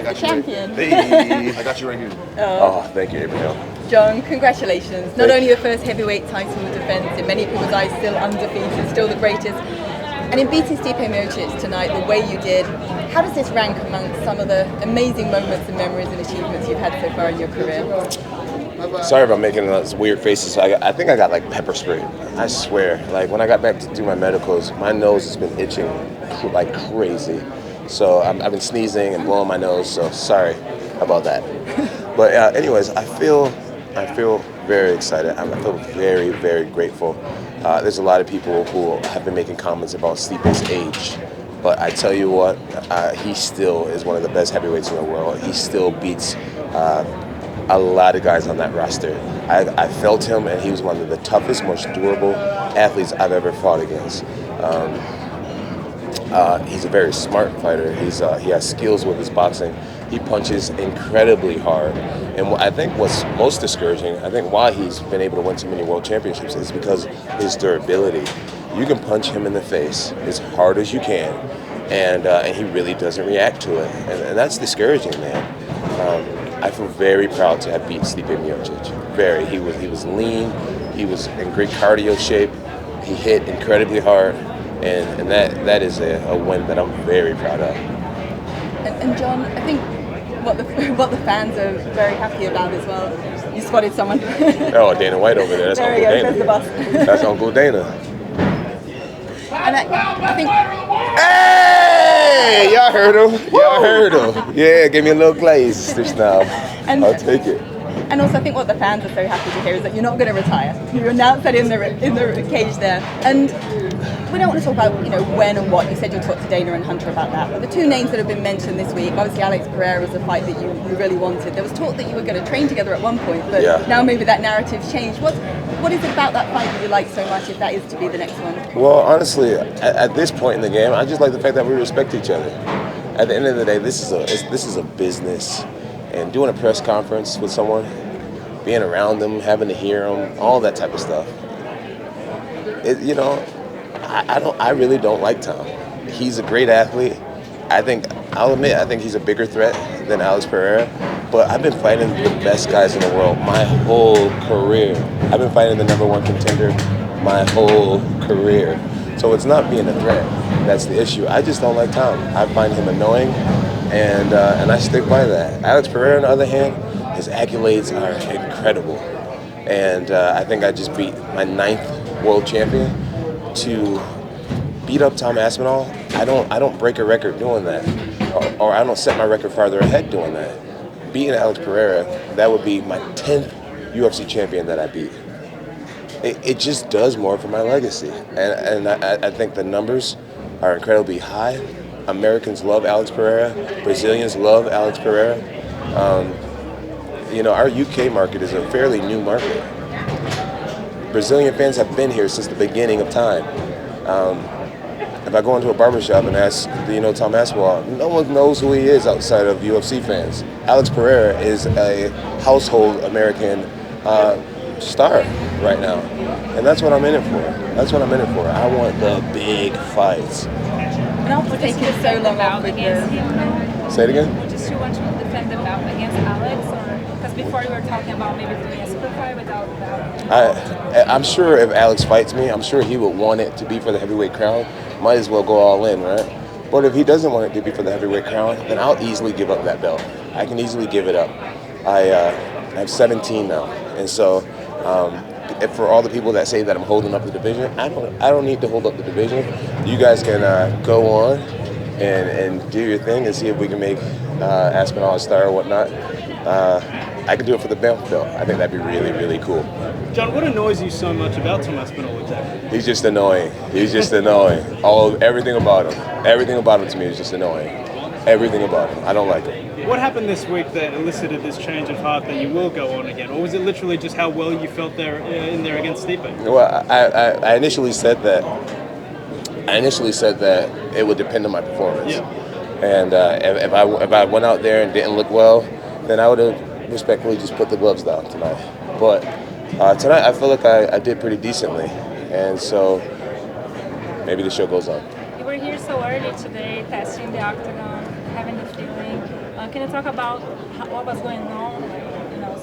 the champion. Hey, I got you right here. Oh, thank you, Abraham. John, congratulations. Not only your first heavyweight title defense, in many people's eyes still undefeated, still the greatest. And in beating Stipe Miocic tonight, the way you did, how does this rank amongst some of the amazing moments and memories and achievements you've had so far in your career? Sorry about making those weird faces. I think I got like pepper spray. I swear. Like when I got back to do my medicals, my nose has been itching like crazy. So I've been sneezing and blowing my nose. So sorry about that. But anyways, I feel very excited. I feel very, very grateful. There's a lot of people who have been making comments about Stipe's age. But I tell you what, he still is one of the best heavyweights in the world. He still beats a lot of guys on that roster. I felt him, and he was one of the toughest, most durable athletes I've ever fought against. He's a very smart fighter. He has skills with his boxing. He punches incredibly hard. And I think what's most discouraging, I think why he's been able to win so many world championships is because his durability. You can punch him in the face as hard as you can, and he really doesn't react to it. And that's discouraging, man. I feel very proud to have beat Stipe Miocic. Very. He was lean. He was in great cardio shape. He hit incredibly hard, and that is a win that I'm very proud of. And John, I think what the fans are very happy about as well. You spotted someone. Oh, Dana White over there. That's there Uncle he goes, Dana. there's the bus. That's Uncle Dana. And I think. Hey, y'all heard him. Y'all heard him. Yeah, give me a little glaze just now. I'll take it. And also, I think what the fans are so happy to hear is that you're not going to retire. You announced that in the cage there. And we don't want to talk about when and what. You said you'll talk to Dana and Hunter about that. But the two names that have been mentioned this week, obviously Alex Pereira was a fight that you really wanted. There was talk that you were going to train together at one point, but now maybe that narrative's changed. What is it about that fight that you like so much, if that is to be the next one? Well, honestly, at this point in the game, I just like the fact that we respect each other. At the end of the day, this is a business. And doing a press conference with someone, being around them, having to hear them, all that type of stuff. I really don't like Tom. He's a great athlete. I'll admit, I think he's a bigger threat than Alex Pereira. But I've been fighting the best guys in the world my whole career. I've been fighting the #1 contender my whole career. So it's not being a threat. That's the issue. I just don't like Tom. I find him annoying. And I stick by that. Alex Pereira, on the other hand, his accolades are incredible. And I think I just beat my 9th world champion. To beat up Tom Aspinall, I don't break a record doing that. Or I don't set my record farther ahead doing that. Beating Alex Pereira, that would be my 10th UFC champion that I beat. It just does more for my legacy. And I think the numbers are incredibly high. Americans love Alex Pereira. Brazilians love Alex Pereira. Our UK market is a fairly new market. Brazilian fans have been here since the beginning of time. If I go into a barbershop and ask, do you know Tom Aspinall? No one knows who he is outside of UFC fans. Alex Pereira is a household American star right now. And that's what I'm in it for. I want the big fights. And after taking so long off with Say it again? Would you still want to defend the bout against Alex? Or because before you were talking about maybe doing a super fight without that? I'm sure if Alex fights me, I'm sure he would want it to be for the heavyweight crown. Might as well go all in, right? But if he doesn't want it to be for the heavyweight crown, then I'll easily give up that belt. I can easily give it up. I have 17 now, and so if for all the people that say that I'm holding up the division, I don't need to hold up the division. You guys can go on and do your thing and see if we can make Aspinall a star or whatnot. I could do it for the belt. I think that'd be really, really cool. John, what annoys you so much about Tom Aspinall exactly? He's just annoying. Everything about him. Everything about him to me is just annoying. Everything about him. I don't like him. What happened this week that elicited this change of heart that you will go on again? Or was it literally just how well you felt there in there against Stipe? Well, I initially said that it would depend on my performance. Yeah. And if I went out there and didn't look well, then I would have respectfully just put the gloves down tonight. But tonight I feel like I did pretty decently, and so maybe the show goes on. You were here here so early today, testing the octagon, having the feeling. Can you talk about what was going on,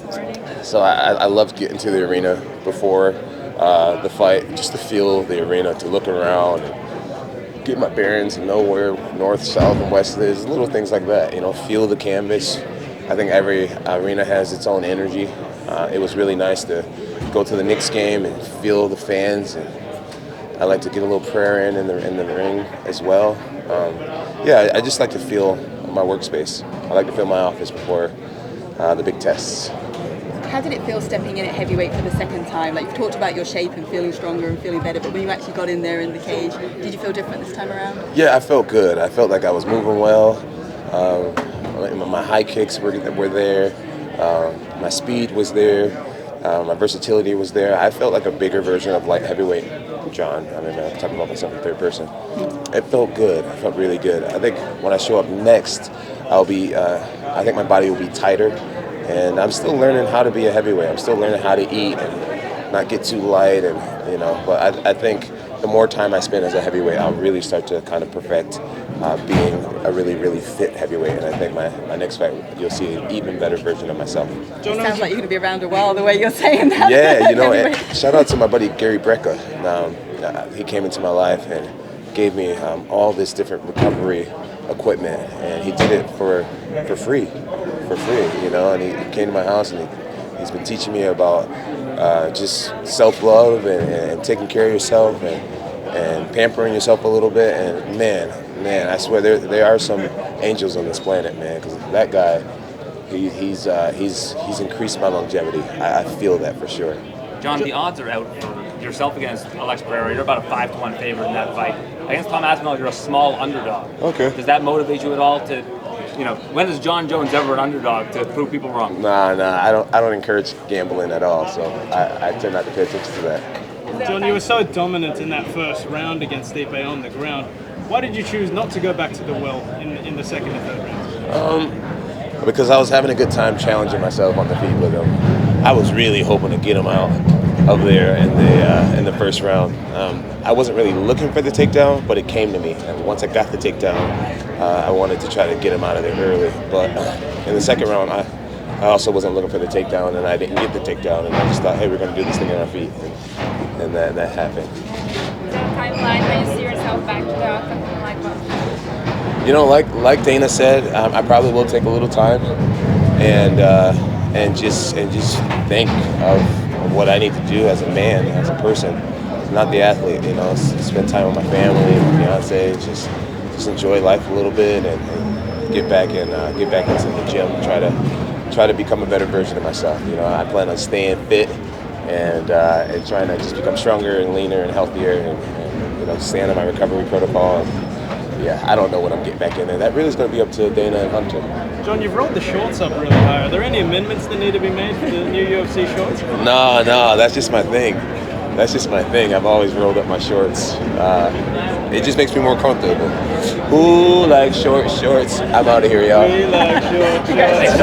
so early? So I loved getting to the arena before the fight, just to feel the arena, to look around and get my bearings and know where north, south, and west is, little things like that, feel the canvas. I think every arena has its own energy. It was really nice to go to the Knicks game and feel the fans, and I like to get a little prayer in the ring as well. I just like to feel my workspace. I like to feel my office before the big tests. How did it feel stepping in at heavyweight for the second time? Like, you've talked about your shape and feeling stronger and feeling better, but when you actually got in there in the cage, did you feel different this time around? Yeah, I felt good. I felt like I was moving well. My high kicks were there. My speed was there. My versatility was there. I felt like a bigger version of light heavyweight Jon. I'm talking about myself in third person. It felt good. I felt really good. I think when I show up next, I think my body will be tighter. And I'm still learning how to be a heavyweight. I'm still learning how to eat and not get too light, but I think the more time I spend as a heavyweight, I'll really start to kind of perfect being a really, really fit heavyweight. And I think my next fight, you'll see an even better version of myself. It sounds like you're going to be around a while, the way you're saying that. Yeah, and shout out to my buddy Gary Brecka. He came into my life and gave me all this different recovery equipment, and he did it for free, and he came to my house, and he's been teaching me about just self-love and taking care of yourself and pampering yourself a little bit. And man, I swear there are some angels on this planet, man, because that guy, he's increased my longevity. I feel that for sure. Jon, the odds are out for yourself against Alex Pereira. You're about a 5-1 favorite in that fight. Against Tom Aspinall, you're a small underdog. Okay. Does that motivate you at all to, when is Jon Jones ever an underdog to prove people wrong? Nah, I don't encourage gambling at all, so I tend not to pay attention to that. Jon, you were so dominant in that first round against Stipe on the ground. Why did you choose not to go back to the well in the second and third rounds? Because I was having a good time challenging myself on the feet with him. I was really hoping to get him out of there in the first round. I wasn't really looking for the takedown, but it came to me. And once I got the takedown, I wanted to try to get him out of there early. But in the second round, I also wasn't looking for the takedown, and I didn't get the takedown. And I just thought, hey, we're going to do this thing on our feet. And that happened. Is there a timeline when you see yourself back to the octagon, like Dana said, I probably will take a little time and just think of what I need to do as a man, as a person, not the athlete. Spend time with my family, my fiance, just enjoy life a little bit and get back into the gym, try to become a better version of myself. I plan on staying fit and trying to just become stronger and leaner and healthier and staying on my recovery protocol. I don't know when I'm getting back in there. That really is going to be up to Dana and Hunter. Jon, you've rolled the shorts up really high. Are there any amendments that need to be made for the new UFC shorts? No, that's just my thing. I've always rolled up my shorts. It just makes me more comfortable. Who likes short shorts? I'm out of here, y'all. We like short shorts.